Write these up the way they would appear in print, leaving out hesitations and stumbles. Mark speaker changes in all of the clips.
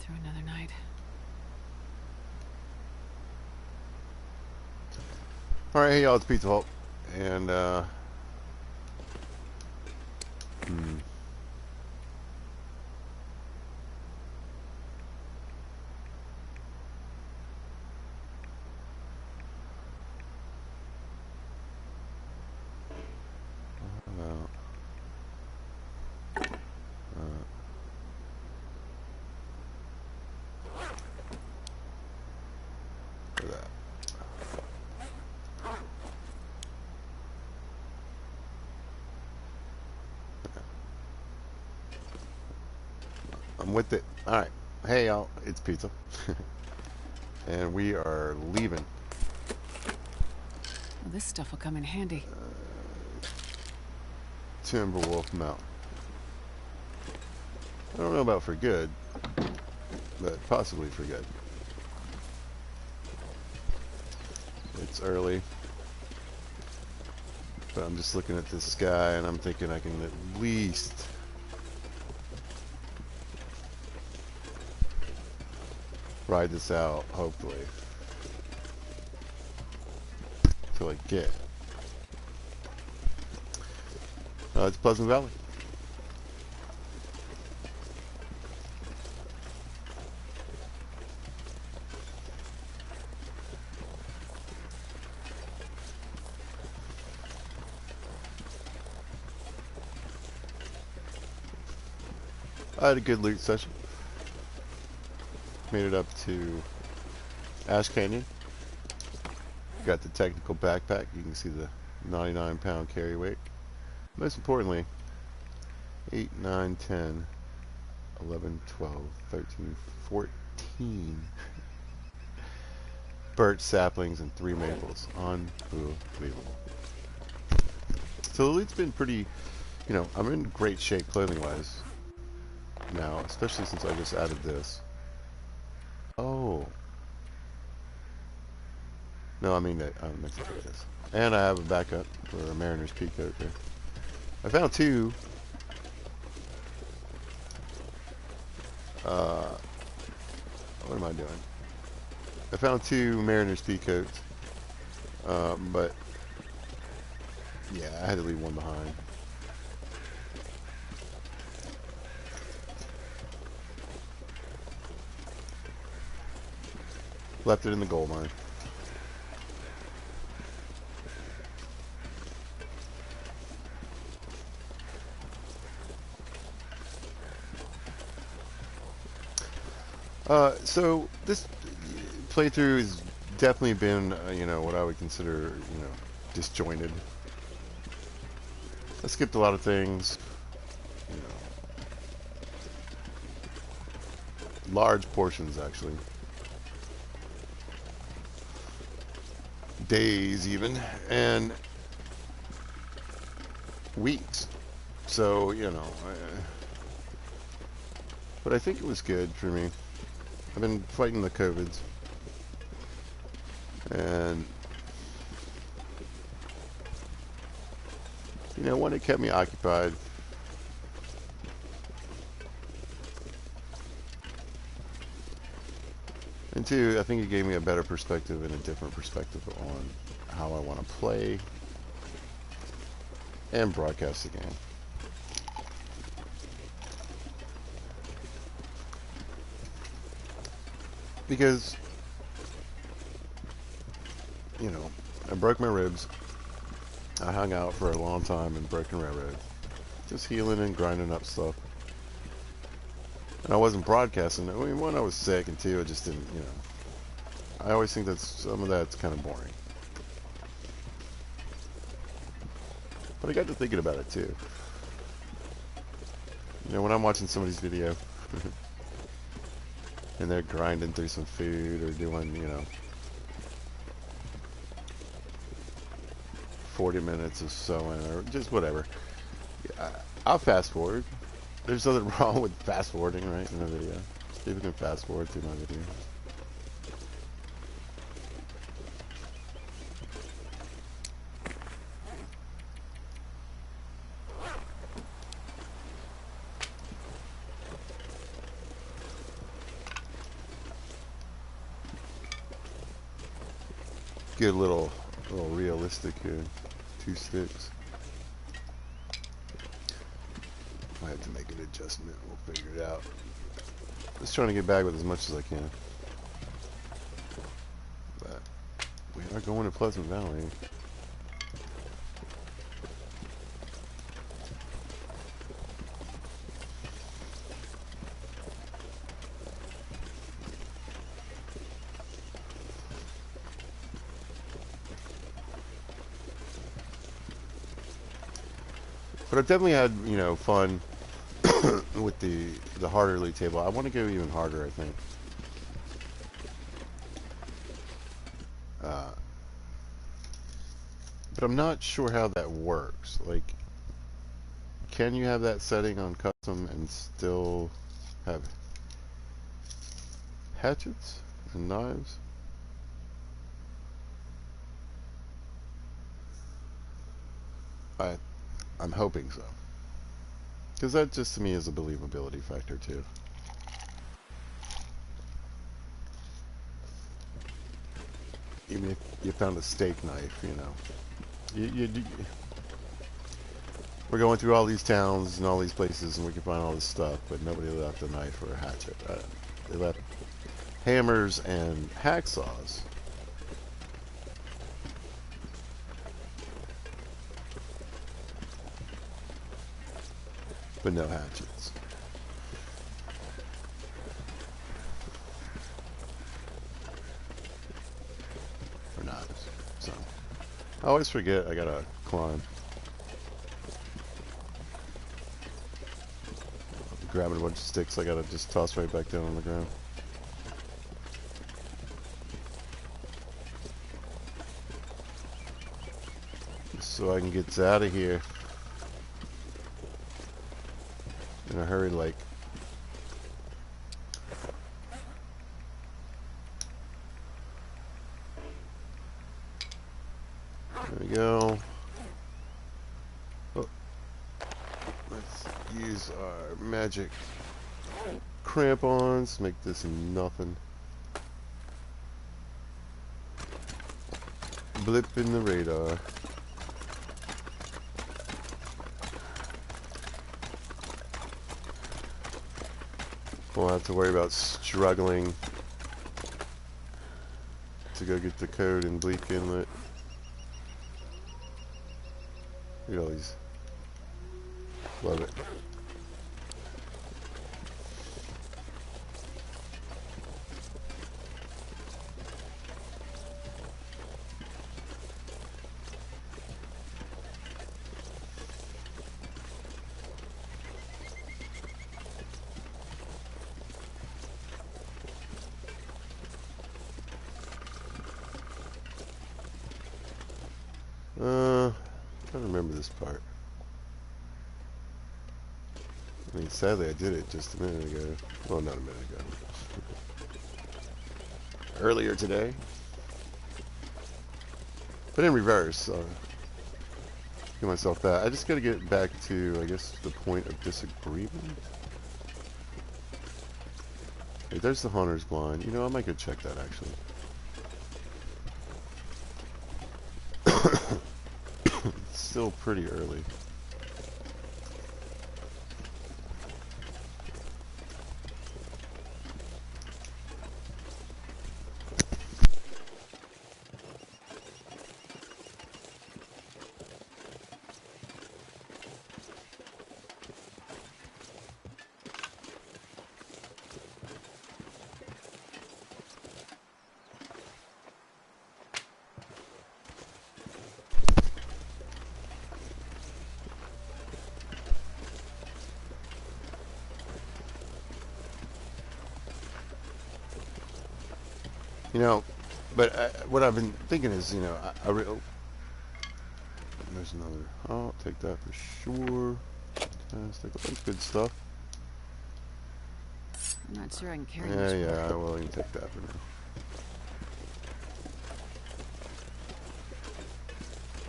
Speaker 1: through another night.
Speaker 2: Alright, hey y'all, it's Pizza Vault. And, for that. I'm with it. Alright. Hey y'all, it's Pizza. And we are leaving.
Speaker 1: Well, this stuff will come in handy.
Speaker 2: Timberwolf Mountain. I don't know about for good, but possibly for good. It's early, but I'm just looking at this sky and I'm thinking I can at least ride this out, hopefully, till I get. It's Pleasant Valley. I had a good loot session. Made it up to Ash Canyon. Got the technical backpack. You can see the 99-pound carry weight. Most importantly, 8, 9, 10, 11, 12, 13, 14 birch saplings and 3 maples. Unbelievable. So the loot's been pretty, I'm in great shape clothing-wise now, especially since I just added this. Oh. No, I mean that I'm mixing with this. And I have a backup for a Mariner's Peak coat there. I found 2. What am I doing? I found 2 Mariner's Peak coats. But yeah, I had to leave one behind. Left it in the gold mine. So this playthrough has definitely been, what I would consider, disjointed. I skipped a lot of things, large portions actually. Days even, and weeks. So, but I think it was good for me. I've been fighting the COVIDs, and one, it kept me occupied. And 2, I think it gave me a better perspective and a different perspective on how I want to play and broadcast the game. Because, I broke my ribs. I hung out for a long time in Broken Railroad, just healing and grinding up stuff. And I wasn't broadcasting. I mean, 1, I was sick, and 2, I just didn't, I always think that some of that's kind of boring. But I got to thinking about it too. When I'm watching somebody's video, and they're grinding through some food or doing, 40 minutes of sewing or just whatever, I'll fast forward. There's nothing wrong with fast forwarding, right, in a video. People can fast forward through my video. Get a little realistic here. 2 sticks. I have to make an adjustment. We'll figure it out. Just trying to get back with as much as I can. But we are going to Pleasant Valley. But I've definitely had, you know, fun with the harder league table. I want to go even harder, I think. But I'm not sure how that works. Like, can you have that setting on custom and still have hatchets and knives? I'm hoping so. Because that just to me is a believability factor too. Even if you found a steak knife, you know. We're going through all these towns and all these places and we can find all this stuff, but nobody left a knife or a hatchet. They left hammers and hacksaws. But no hatchets. Or knives. So I always forget I gotta climb. Grabbing a bunch of sticks I gotta just toss right back down on the ground. Just so I can get out of here in a hurry, like. There we go. Oh. Let's use our magic crampons, make this nothing. Blip in the radar. Won't have to worry about struggling to go get the code in Bleak Inlet. Look at all these. Love it. I don't remember this part. I mean, sadly I did it just a minute ago. Well, not a minute ago. Earlier today. But in reverse. Give myself that. I just gotta get back to, I guess, the point of disagreement. Hey, there's the hunter's blind. You know, I might go check that, actually. It's still pretty early. You know, but what I've been thinking is, you know, oh, there's another. I'll take that for sure. Fantastic. That's good stuff.
Speaker 1: I'm not sure I can carry much.
Speaker 2: Yeah, I will even take that for now.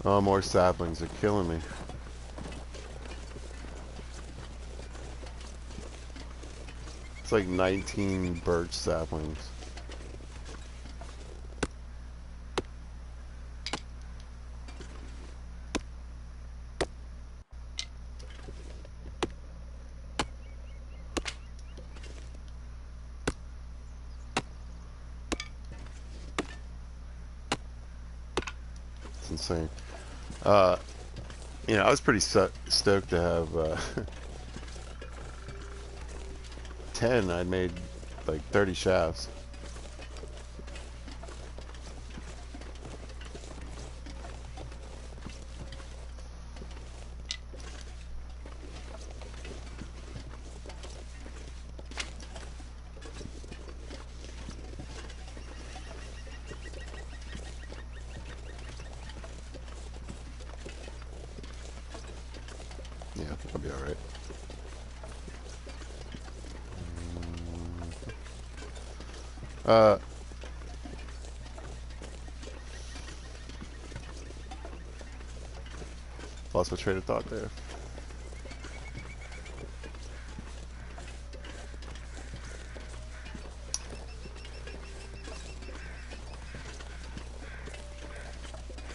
Speaker 2: Oh, more saplings are killing me. It's like 19 birch saplings. insane. Uh, I was pretty stoked to have 10. I'd made like 30 shafts. Yeah, I'll be alright. Uh, Lost my train of thought there.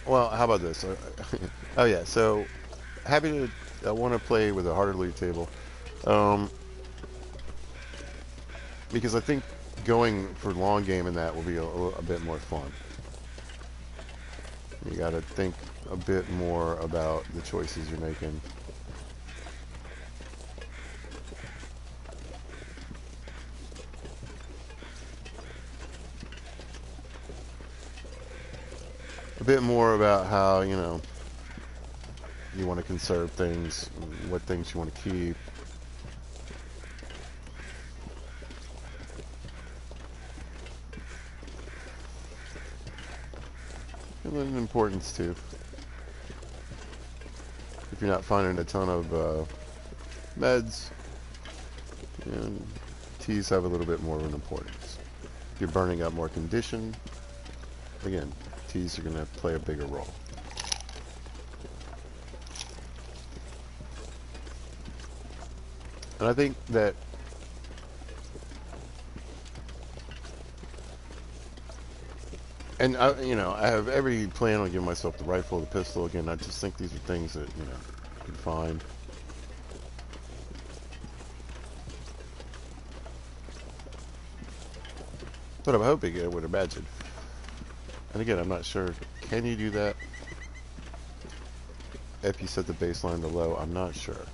Speaker 2: Well, how about this? Oh yeah, so happy to. I want to play with a harder league table, because I think going for long game in that will be a bit more fun. You got to think a bit more about the choices you're making. A bit more about how, you want to conserve things, what things you want to keep. And then importance too. If you're not finding a ton of meds, T's have a little bit more of an importance. If you're burning up more condition, again, T's are going to play a bigger role. And I think that I have every plan on giving myself the rifle, the pistol. Again, I just think these are things that, I can find. But I'm hoping, I would imagine. And again, I'm not sure. Can you do that if you set the baseline to low? I'm not sure.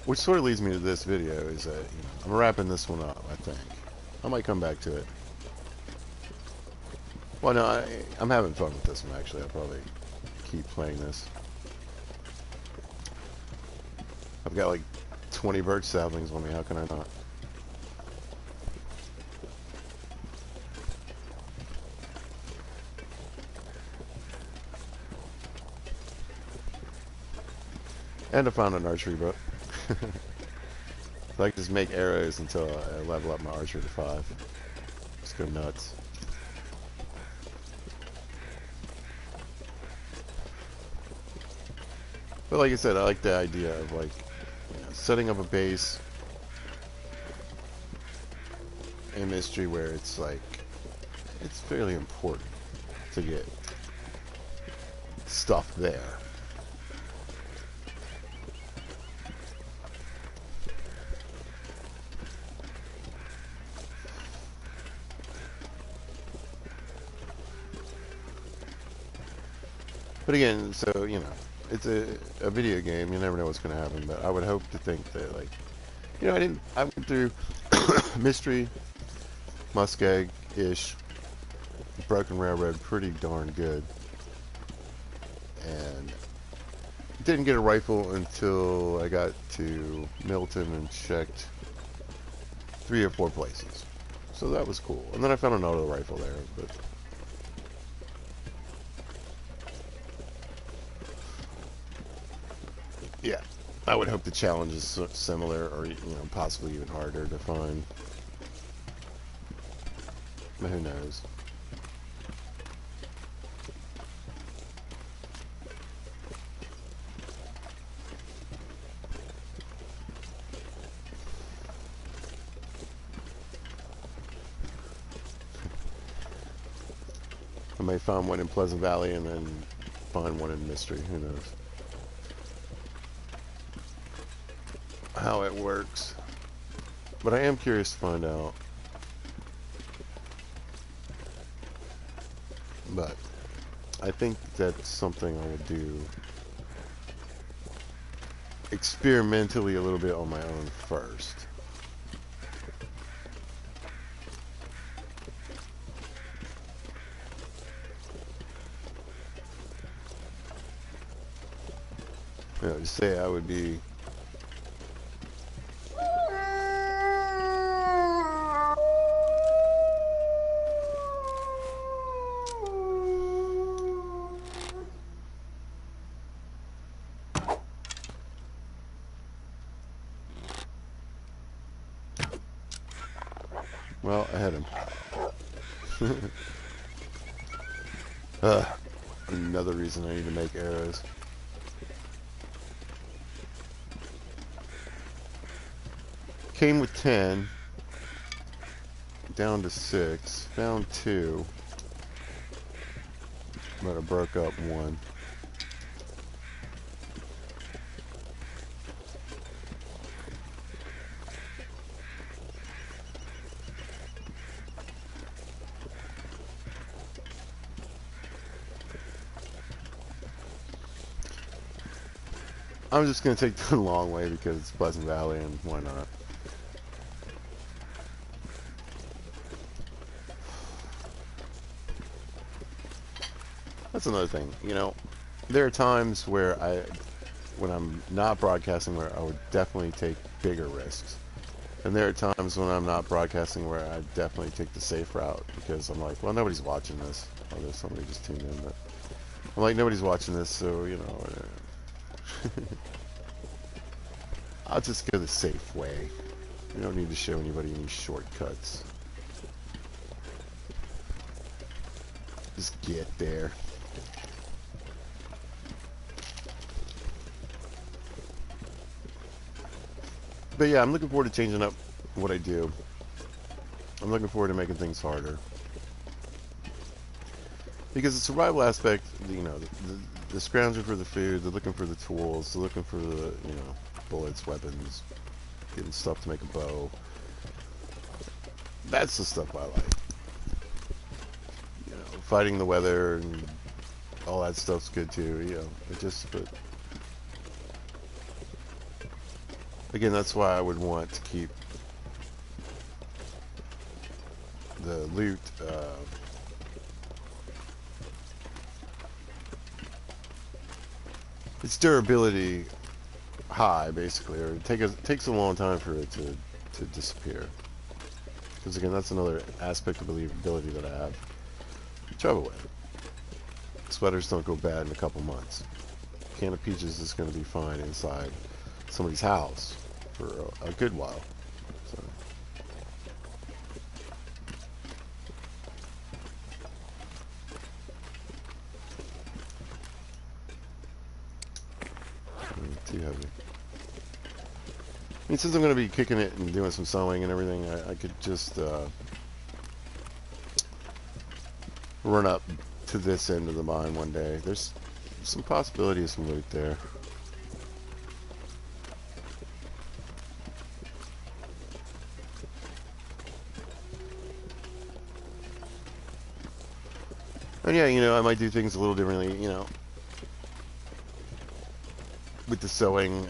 Speaker 2: Which sort of leads me to this video is that, I'm wrapping this one up, I think. I might come back to it. Well, no, I'm having fun with this one, actually. I'll probably keep playing this. I've got like 20 birch saplings on me. How can I not? And I found an archery book. I like to just make arrows until I level up my archery to 5. Just go nuts. But like I said, I like the idea of like setting up a base in Mystery where it's like it's fairly important to get stuff there. But again, so it's a video game. You never know what's going to happen. But I would hope to think that, like, I went through Mystery, Muskeg-ish, Broken Railroad pretty darn good, and didn't get a rifle until I got to Milton and checked 3 or 4 places. So that was cool. And then I found an auto rifle there, but. Yeah, I would hope the challenge is similar, or possibly even harder to find. But who knows? I may find one in Pleasant Valley and then find one in Mystery. Who knows how it works? But I am curious to find out But I think that's something I would do experimentally a little bit on my own first. You know, just say I would be well, I had him. Another reason I need to make arrows. Came with 10, down to 6, found 2, but I broke up 1. I'm just going to take the long way because it's Pleasant Valley and why not. That's another thing, you know, there are times where when I'm not broadcasting, where I would definitely take bigger risks. And there are times when I'm not broadcasting where I definitely take the safe route because I'm like, well, nobody's watching this. Oh, there's somebody just tuned in, but I'm like, nobody's watching this, so, you know, I'll just go the safe way. You don't need to show anybody any shortcuts. Just get there. But yeah, I'm looking forward to changing up what I do. I'm looking forward to making things harder. Because the survival aspect, you know, the scrounging for the food, the looking for the tools, the looking for the, you know, bullets, weapons, getting stuff to make a bow. That's the stuff I like. You know, fighting the weather and all that stuff's good too, you know. It just, but again, that's why I would want to keep the loot its durability high, basically, or it takes a long time for it to disappear. Because again, that's another aspect of believability that I have trouble with. Sweaters don't go bad in a couple months. A can of peaches is going to be fine inside somebody's house for a good while. So. Too heavy. I mean, since I'm going to be kicking it and doing some sewing and everything, I could just run up to this end of the mine one day. There's some possibility of some loot there. And yeah, you know, I might do things a little differently, you know. With the sewing,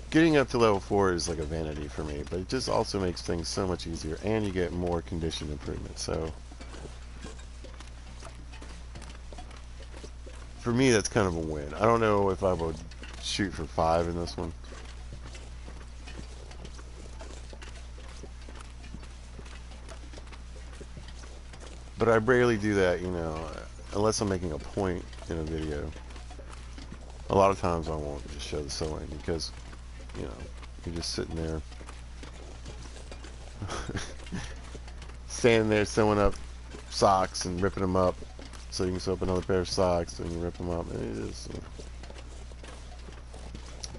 Speaker 2: getting up to level 4 is like a vanity for me, but it just also makes things so much easier, and you get more condition improvement. So for me, that's kind of a win. I don't know if I would shoot for 5 in this one. But I rarely do that, you know, unless I'm making a point in a video. A lot of times I won't just show the sewing because, you know, you're just sitting there standing there sewing up socks and ripping them up so you can sew up another pair of socks and you rip them up. And it is,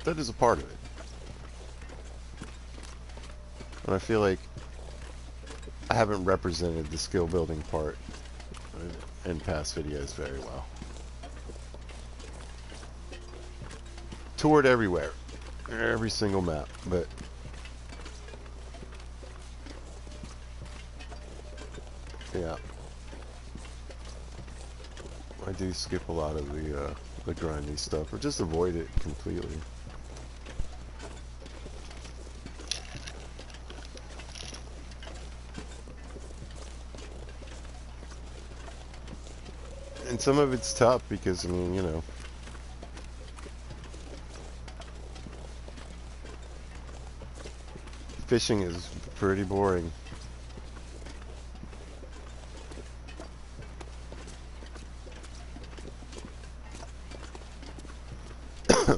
Speaker 2: that is a part of it. And I feel like I haven't represented the skill building part in past videos very well. Toured everywhere, every single map, but yeah, do skip a lot of the grindy stuff, or just avoid it completely. And some of it's tough because, I mean, you know, fishing is pretty boring.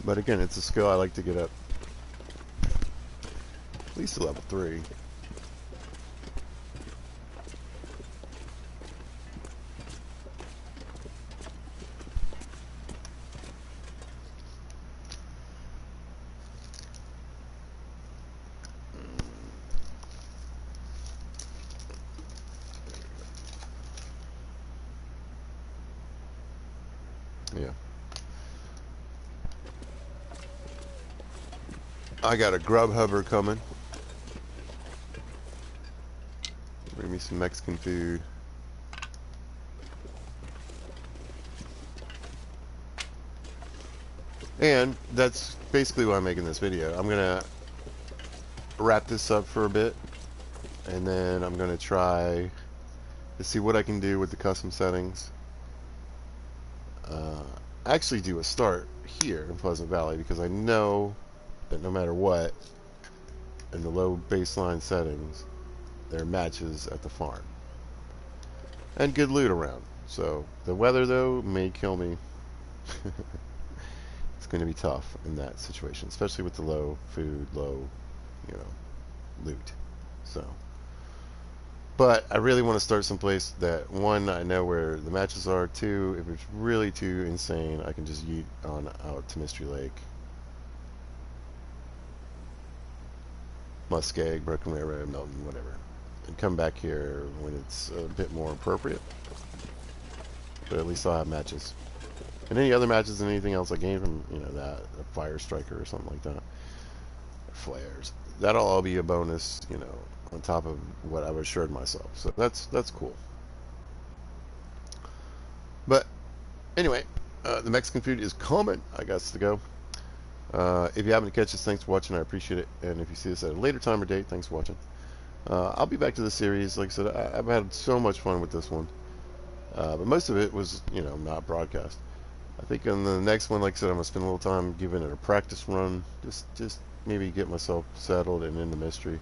Speaker 2: But again, it's a skill I like to get up at least to level 3. Yeah. I got a grub hubber coming. Bring me some Mexican food. And that's basically why I'm making this video. I'm gonna wrap this up for a bit, and then I'm gonna try to see what I can do with the custom settings. Actually do a start here in Pleasant Valley, because I know that no matter what, in the low baseline settings, there are matches at the farm. And good loot around. So, the weather though may kill me. It's going to be tough in that situation, especially with the low food, low, you know, loot. So, but I really want to start someplace that, one, I know where the matches are. Two, if it's really too insane, I can just yeet on out to Mystery Lake, Muskeg, Broken Railroad, Milton, whatever, and come back here when it's a bit more appropriate. But at least I'll have matches. And any other matches and anything else I gain from, you know, that, a Fire Striker or something like that, flares, that'll all be a bonus, you know, on top of what I've assured myself. So that's cool. But anyway, the Mexican food is coming. I got to go. If you happen to catch this, thanks for watching. I appreciate it. And if you see this at a later time or date, thanks for watching. I'll be back to the series. Like I said, I've had so much fun with this one. But most of it was, you know, not broadcast. I think on the next one, like I said, I'm going to spend a little time giving it a practice run. Just maybe get myself settled and into mystery.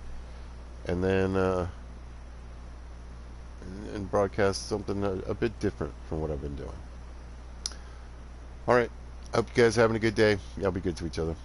Speaker 2: And then and broadcast something a bit different from what I've been doing. Alright. Hope you guys are having a good day. Y'all be good to each other.